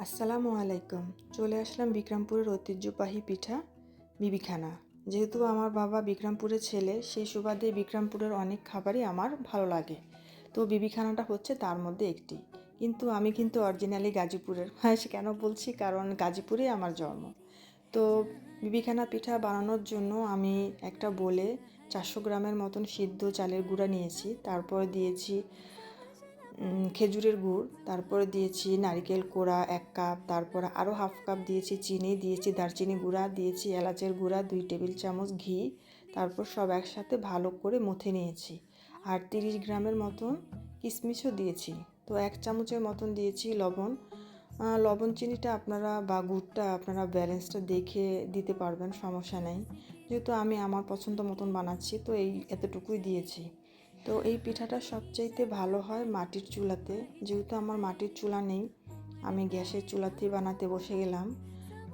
আসসালামু আলাইকুম। চলে আসলাম বিক্রমপুরের ঐতিহ্যবাহী পিঠা বিবিখানা। যেহেতু আমার বাবা বিক্রমপুরের ছেলে, সেই সুবাদে বিক্রমপুরের অনেক খাবারই আমার ভালো লাগে। তো বিবিখানাটা হচ্ছে তার মধ্যে একটি। কিন্তু আমি অরিজিনালি গাজীপুরের। হ্যাঁ, সে কেন বলছি, কারণ গাজীপুরেই আমার জন্ম। তো বিবিখানা পিঠা বানানোর জন্য আমি একটা বলে 400 গ্রামের মতন সিদ্ধ চালের গুঁড়া নিয়েছি। তারপর দিয়েছি খেজুরের গুড়, তারপরে দিয়েছি নারকেল কোড়া 1 কাপ, তারপরে আরও হাফ কাপ দিয়েছি চিনি, দিয়েছি দারচিনি গুঁড়া, দিয়েছি এলাচের গুঁড়া 2 টেবিল চামচ ঘি। তারপর সব একসাথে ভালো করে মথে নিয়েছি। আর 30 গ্রামের মতন কিশমিশও দিয়েছি। তো 1 চামচের মতন দিয়েছি লবণ। লবণ চিনিটা আপনারা বা গুড়টা আপনারা ব্যালেন্সটা দেখে দিতে পারবেন, সমস্যা নেই। যেহেতু আমি আমার পছন্দ মতন বানাচ্ছি, তো এতটুকুই দিয়েছি। তো এই পিঠাটা সবচাইতে ভালো হয় মাটির চুলাতে। যেহেতু আমার মাটির চুলা নেই, আমি গ্যাসের চুলাতেই বানাতে বসে গেলাম।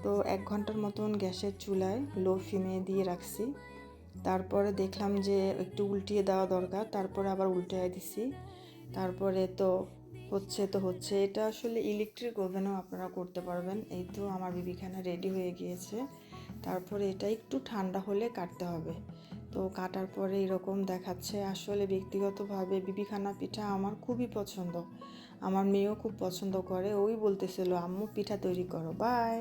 তো 1 ঘন্টার মতন গ্যাসের চুলায় লো ফ্লেমে দিয়ে রাখছি। তারপরে দেখলাম যে একটু উল্টিয়ে দেওয়া দরকার, তারপরে আবার উল্টিয়ে দিছি। তারপরে তো হচ্ছে এটা আসলে ইলেকট্রিক ওভেনও আপনারা করতে পারবেন। এই তো আমার বিবিখানা রেডি হয়ে গিয়েছে। তারপরে এটা একটু ঠান্ডা হলে কাটতে হবে। তো কাটার পরে এরকম দেখাচ্ছে। আসলে ব্যক্তিগতভাবে বিবিখানা পিঠা আমার খুবই পছন্দ। আমার মেয়েও খুব পছন্দ করে। ওই বলতেছিল, আম্মু পিঠা তৈরি করো। বাই।